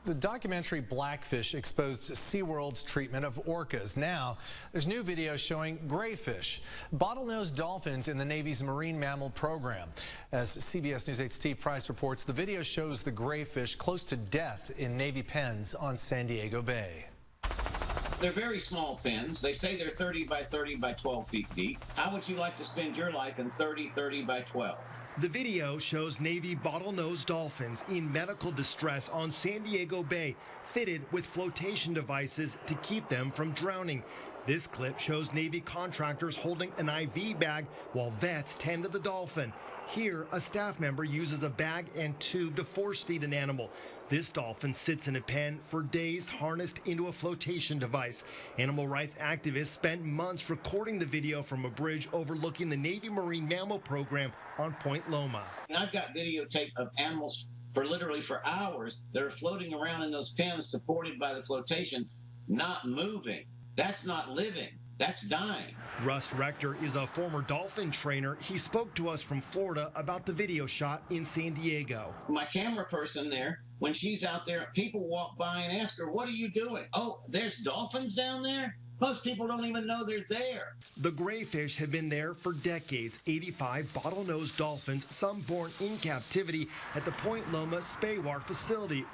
The documentary Blackfish exposed SeaWorld's treatment of orcas. Now, there's new video showing grayfish, bottlenose dolphins in the Navy's marine mammal program. As CBS News 8's Steve Price reports, the video shows the grayfish close to death in Navy pens on San Diego Bay. They're very small pens. They say they're 30 by 30 by 12 feet deep. How would you like to spend your life in 30 by 12? The video shows Navy bottlenose dolphins in medical distress on San Diego Bay, fitted with flotation devices to keep them from drowning. This clip shows Navy contractors holding an IV bag while vets tend to the dolphin. Here, a staff member uses a bag and tube to force feed an animal. This dolphin sits in a pen for days, harnessed into a flotation device. Animal rights activists spent months recording the video from a bridge overlooking the Navy Marine Mammal Program on Point Loma. And I've got videotape of animals literally for hours that are floating around in those pens supported by the flotation, not moving. That's not living. That's dying. Russ Rector is a former dolphin trainer. He spoke to us from Florida about the video shot in San Diego. My camera person there, when she's out there, people walk by and ask her, "What are you doing?" "Oh, there's dolphins down there?" Most people don't even know they're there. The grayfish have been there for decades. 85 bottlenose dolphins, some born in captivity at the Point Loma Spaywar facility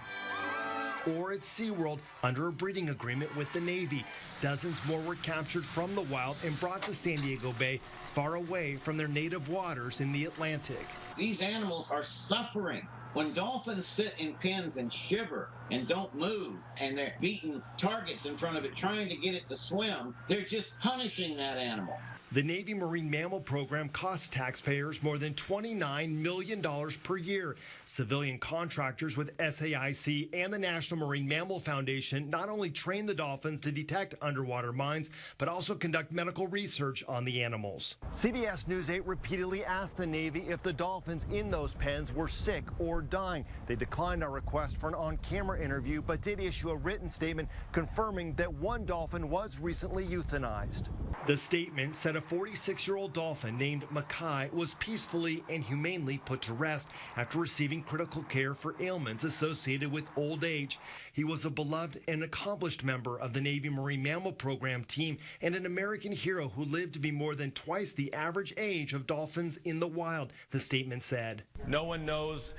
or at SeaWorld under a breeding agreement with the Navy. Dozens more were captured from the wild and brought to San Diego Bay, far away from their native waters in the Atlantic. These animals are suffering. When dolphins sit in pens and shiver and don't move, and they're beating targets in front of it trying to get it to swim, they're just punishing that animal. The Navy Marine Mammal Program costs taxpayers more than $29 million per year. Civilian contractors with SAIC and the National Marine Mammal Foundation not only train the dolphins to detect underwater mines, but also conduct medical research on the animals. CBS News 8 repeatedly asked the Navy if the dolphins in those pens were sick or dying. They declined our request for an on-camera interview, but did issue a written statement confirming that one dolphin was recently euthanized. The statement said a 46-year-old dolphin named Mackay was peacefully and humanely put to rest after receiving critical care for ailments associated with old age. He was a beloved and accomplished member of the Navy Marine Mammal Program team and an American hero who lived to be more than twice the average age of dolphins in the wild, the statement said. No one knows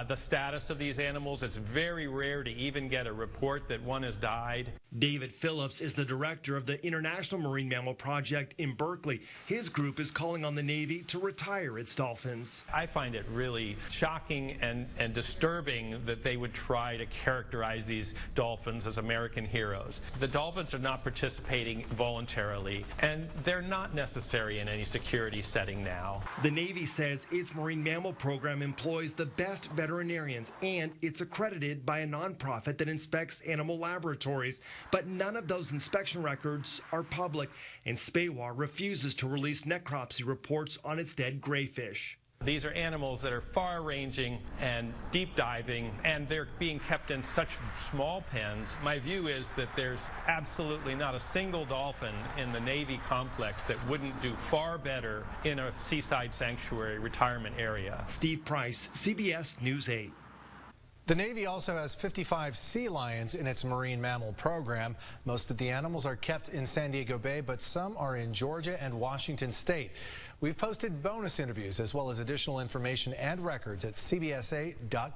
the status of these animals. It's very rare to even get a report that one has died. David Phillips is the director of the International Marine Mammal Project in Berkeley. His group is calling on the Navy to retire its dolphins. I find it really shocking and disturbing that they would try to characterize these dolphins as American heroes. The dolphins are not participating voluntarily, and they're not necessary in any security setting now. The Navy says its Marine Mammal Program employs the best veterinarians, and it's accredited by a nonprofit that inspects animal laboratories. But none of those inspection records are public, and Spaywar refuses to release necropsy reports on its dead grayfish. These are animals that are far-ranging and deep-diving, and they're being kept in such small pens. My view is that there's absolutely not a single dolphin in the Navy complex that wouldn't do far better in a seaside sanctuary retirement area. Steve Price, CBS News 8. The Navy also has 55 sea lions in its marine mammal program. Most of the animals are kept in San Diego Bay, but some are in Georgia and Washington State. We've posted bonus interviews as well as additional information and records at cbs8.com.